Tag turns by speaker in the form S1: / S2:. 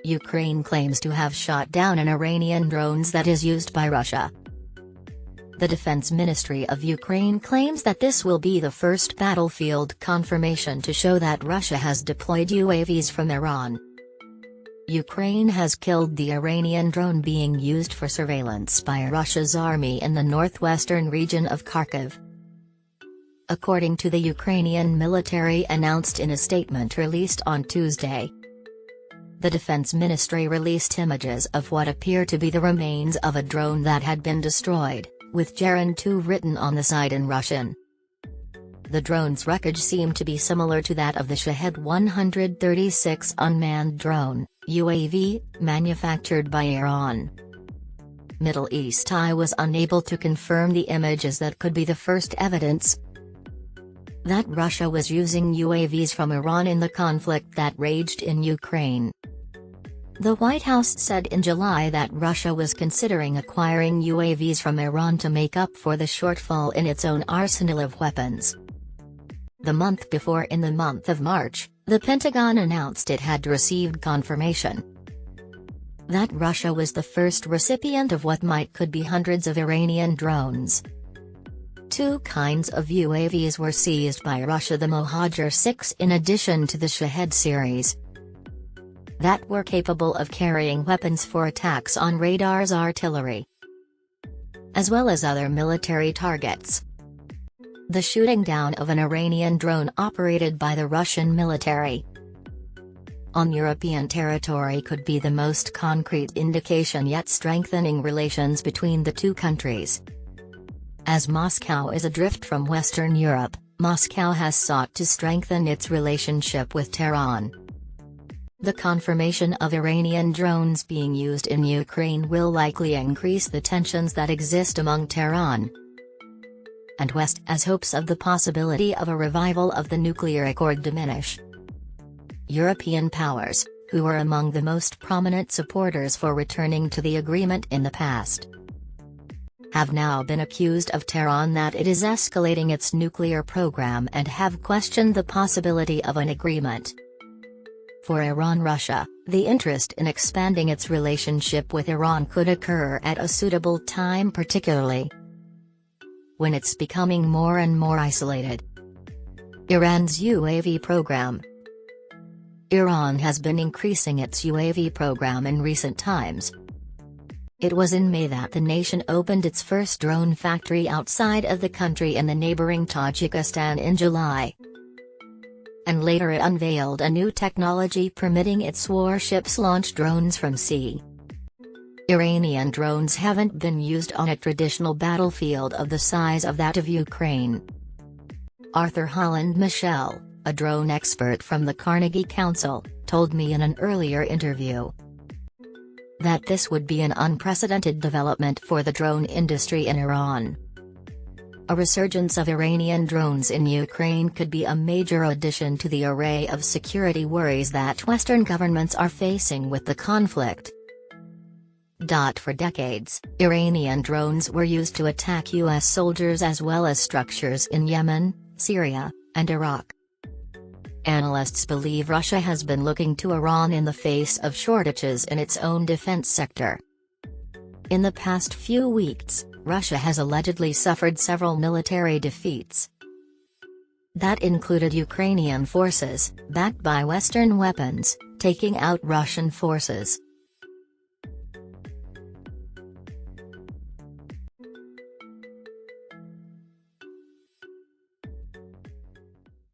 S1: Ukraine claims to have shot down an Iranian drone that is used by Russia. The Defense Ministry of Ukraine claims that this will be the first battlefield confirmation to show that Russia has deployed UAVs from Iran. Ukraine has killed the Iranian drone being used for surveillance by Russia's army in the northwestern region of Kharkiv. According to the Ukrainian military announced in a statement released on Tuesday. The Defense Ministry released images of what appear to be the remains of a drone that had been destroyed, with German 2 written on the side in Russian. The drone's wreckage seemed to be similar to that of the Shahed-136 Unmanned drone, UAV, manufactured by Iran. Middle East Eye was unable to confirm the images that could be the first evidence that Russia was using UAVs from Iran in the conflict that raged in Ukraine. The White House said in July that Russia was considering acquiring UAVs from Iran to make up for the shortfall in its own arsenal of weapons. The month before, in the month of March, the Pentagon announced it had received confirmation that Russia was the first recipient of what could be hundreds of Iranian drones. 2 kinds of UAVs were seized by Russia: the Mohajer-6 in addition to the Shahed series, that were capable of carrying weapons for attacks on radar's artillery, as well as other military targets. The shooting down of an Iranian drone operated by the Russian military on European territory could be the most concrete indication yet strengthening relations between the two countries. As Moscow is adrift from Western Europe, Moscow has sought to strengthen its relationship with Tehran. The confirmation of Iranian drones being used in Ukraine will likely increase the tensions that exist among Tehran and West as hopes of the possibility of a revival of the nuclear accord diminish. European powers, who were among the most prominent supporters for returning to the agreement in the past, have now been accused of Tehran that it is escalating its nuclear program and have questioned the possibility of an agreement. For Iran-Russia, the interest in expanding its relationship with Iran could occur at a suitable time, particularly when it's becoming more and more isolated. Iran's UAV program. Iran has been increasing its UAV program in recent times. It was in May that the nation opened its first drone factory outside of the country in the neighboring Tajikistan in July. And later it unveiled a new technology permitting its warships launch drones from sea. Iranian drones haven't been used on a traditional battlefield of the size of that of Ukraine. Arthur Holland Michel, a drone expert from the Carnegie Council, told me in an earlier interview that this would be an unprecedented development for the drone industry in Iran. A resurgence of Iranian drones in Ukraine could be a major addition to the array of security worries that Western governments are facing with the conflict. For decades, Iranian drones were used to attack U.S. soldiers as well as structures in Yemen, Syria, and Iraq. Analysts believe Russia has been looking to Iran in the face of shortages in its own defense sector. In the past few weeks, Russia has allegedly suffered several military defeats that included Ukrainian forces, backed by Western weapons, taking out Russian forces.